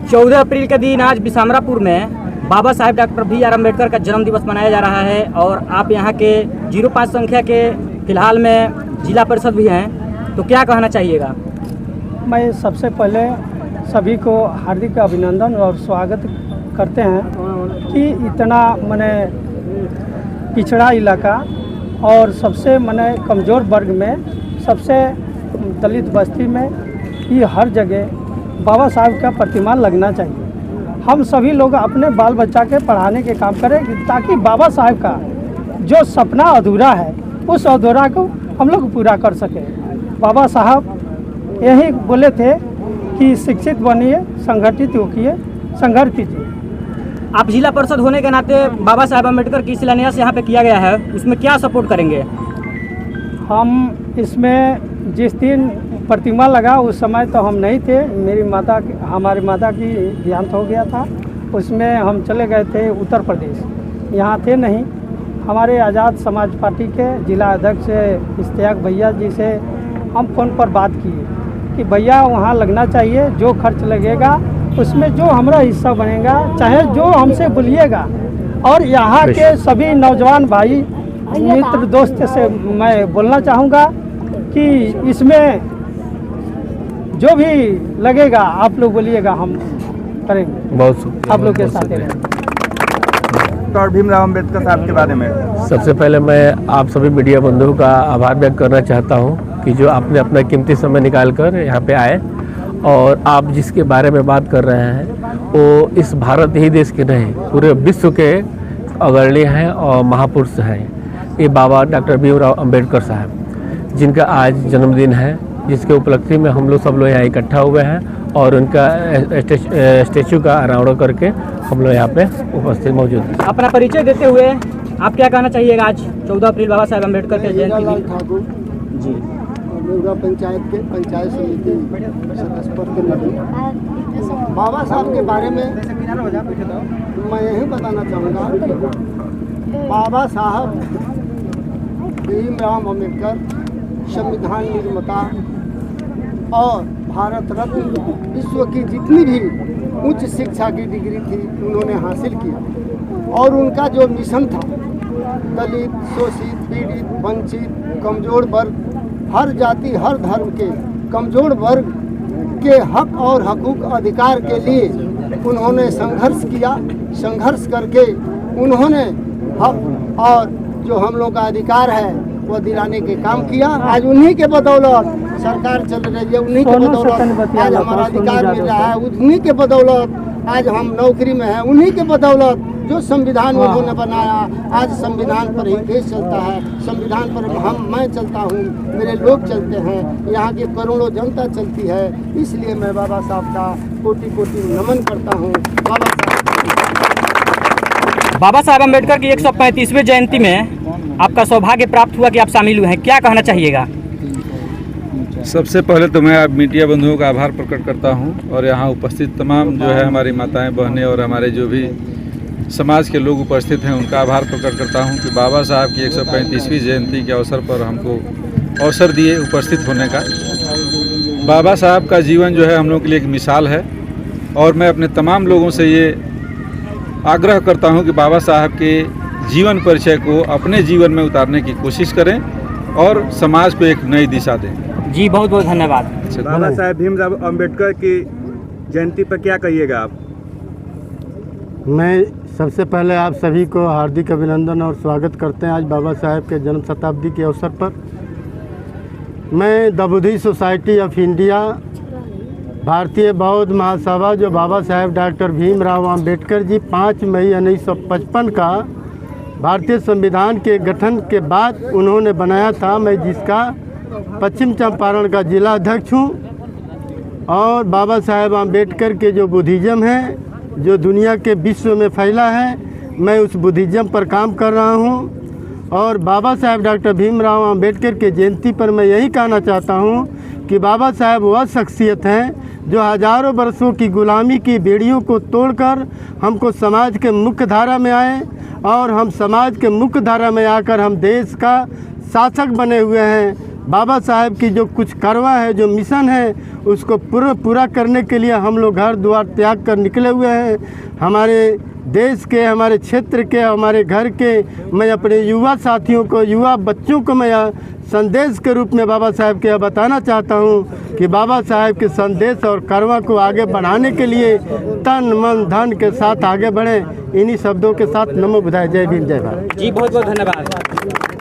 14 अप्रैल के दिन आज बिसामरापुर में बाबा साहेब डॉक्टर BR अम्बेडकर का जन्म दिवस मनाया जा रहा है और आप यहाँ के 05 संख्या के फिलहाल में जिला परिषद भी हैं, तो क्या कहना चाहिएगा? मैं सबसे पहले सभी को हार्दिक अभिनंदन और स्वागत करते हैं कि इतना मने पिछड़ा इलाका और सबसे मने कमज़ोर वर्ग में, सबसे दलित बस्ती में ये हर जगह बाबा साहब का प्रतिमा लगना चाहिए। हम सभी लोग अपने बाल बच्चा के पढ़ाने के काम करें ताकि बाबा साहब का जो सपना अधूरा है उस अधूरा को हम लोग पूरा कर सकें। बाबा साहब यही बोले थे कि शिक्षित बनिए, संगठित होइए, संघर्ष कीजिए। आप जिला परिषद होने के नाते बाबा साहेब अम्बेडकर की शिलान्यास यहाँ पे किया गया है, उसमें क्या सपोर्ट करेंगे? हम इसमें जिस दिन प्रतिमा लगा उस समय तो हम नहीं थे, हमारी माता की देहांत हो गया था, उसमें हम चले गए थे उत्तर प्रदेश, यहाँ थे नहीं। हमारे आज़ाद समाज पार्टी के जिला अध्यक्ष इश्तियाक भैया जी से हम फ़ोन पर बात किए कि भैया वहाँ लगना चाहिए, जो खर्च लगेगा उसमें जो हमारा हिस्सा बनेगा, चाहे जो हमसे बोलिएगा। और यहाँ के सभी नौजवान भाई मित्र दोस्त से मैं बोलना चाहूँगा कि इसमें जो भी लगेगा आप लोग बोलिएगा, हम करेंगे, बहुत आप लोग के साथ रहेंगे। डॉक्टर भीमराव अम्बेडकर साहब के बारे में सबसे पहले मैं आप सभी मीडिया बंधुओं का आभार व्यक्त करना चाहता हूं कि जो आपने अपना कीमती समय निकाल कर यहाँ पे आए और आप जिसके बारे में बात कर रहे हैं वो इस भारत ही देश के नहीं, पूरे विश्व के अग्रणी हैं और महापुरुष हैं। ये बाबा डॉक्टर भीमराव अम्बेडकर साहब, जिनका आज जन्मदिन है, जिसके उपलक्ष्य में हम लोग सब लोग यहाँ इकट्ठा हुए हैं और उनका स्टैचू का अनावरण करके हम लोग यहाँ पे उपस्थित मौजूद हैं। अपना परिचय देते हुए आप क्या कहना चाहिएगा? आज 14 अप्रैल बाबा साहेब अम्बेडकर के जयंती ठाकुर जी, नेवरा पंचायत के पंचायत समिति सदस्य पद के लिए बाबा साहब के बारे में मैं यही बताना चाहूँगा कि बाबा साहब भीमराव अम्बेडकर संविधान निर्माता और भारत रत्न, विश्व की जितनी भी उच्च शिक्षा की डिग्री थी उन्होंने हासिल किया। और उनका जो मिशन था, दलित, शोषित, पीड़ित, वंचित, कमज़ोर वर्ग, हर जाति हर धर्म के कमज़ोर वर्ग के हक और हकूक़ अधिकार के लिए उन्होंने संघर्ष किया। संघर्ष करके उन्होंने हक और जो हम लोग का अधिकार है वो दिलाने के काम किया। आज उन्हीं के बदौलत सरकार चल रही है, उन्हीं के बदौलत आज हमारा अधिकार मिल रहा है, उन्हीं के बदौलत आज हम नौकरी में हैं, उन्हीं के बदौलत जो संविधान उन्होंने बनाया। आज संविधान पर ही देश चलता है, संविधान पर मैं चलता हूँ, मेरे लोग चलते हैं, यहाँ की करोड़ों जनता चलती है। इसलिए मैं बाबा साहब का कोटि कोटि नमन करता हूँ। बाबा साहेब अम्बेडकर की 135वीं जयंती में आपका सौभाग्य प्राप्त हुआ कि आप शामिल हुए हैं, क्या कहना चाहिएगा? सबसे पहले तो मैं आप मीडिया बंधुओं का आभार प्रकट करता हूं और यहाँ उपस्थित तमाम जो है हमारी माताएं, बहनें और हमारे जो भी समाज के लोग उपस्थित हैं उनका आभार प्रकट करता हूं कि बाबा साहब की 135वीं जयंती के अवसर पर हमको अवसर दिए उपस्थित होने का। बाबा साहब का जीवन जो है हम लोग के लिए एक मिसाल है और मैं अपने तमाम लोगों से ये आग्रह करता हूँ कि बाबा साहब के जीवन परिचय को अपने जीवन में उतारने की कोशिश करें और समाज को एक नई दिशा दें। जी बहुत बहुत धन्यवाद। बाबा साहेब भीमराव अम्बेडकर की जयंती पर क्या कहिएगा आप? मैं सबसे पहले आप सभी को हार्दिक अभिनंदन और स्वागत करते हैं आज बाबा साहेब के जन्म शताब्दी के अवसर पर। मैं the Buddhist society of India, भारतीय बौद्ध महासभा, जो बाबा साहेब डॉक्टर भीमराव अम्बेडकर जी 5 मई 1955 का भारतीय संविधान के गठन के बाद उन्होंने बनाया था, मैं जिसका पश्चिम चंपारण का जिला अध्यक्ष हूँ। और बाबा साहेब अम्बेडकर के जो बुद्धिज़्म है, जो दुनिया के विश्व में फैला है, मैं उस बुद्धिज़्म पर काम कर रहा हूँ। और बाबा साहेब डॉक्टर भीमराव अम्बेडकर के जयंती पर मैं यही कहना चाहता हूँ कि बाबा साहेब वह शख्सियत हैं जो हज़ारों वर्षों की गुलामी की बेड़ियों को तोड़कर हमको समाज के मुख्य धारा में आए और हम समाज के मुख्य धारा में आकर हम देश का शासक बने हुए हैं। बाबा साहेब की जो कुछ करवा है, जो मिशन है, उसको पूरा करने के लिए हम लोग घर द्वार त्याग कर निकले हुए हैं। हमारे देश के, हमारे क्षेत्र के, हमारे घर के, मैं अपने युवा साथियों को, युवा बच्चों को मैं संदेश के रूप में बाबा साहेब के बताना चाहता हूं कि बाबा साहेब के संदेश और करवा को आगे बढ़ाने के लिए तन मन धन के साथ आगे बढ़ें। इन्हीं शब्दों के साथ नमो बुद्धाय, जय भीम, जय भारत। जी बहुत बहुत धन्यवाद।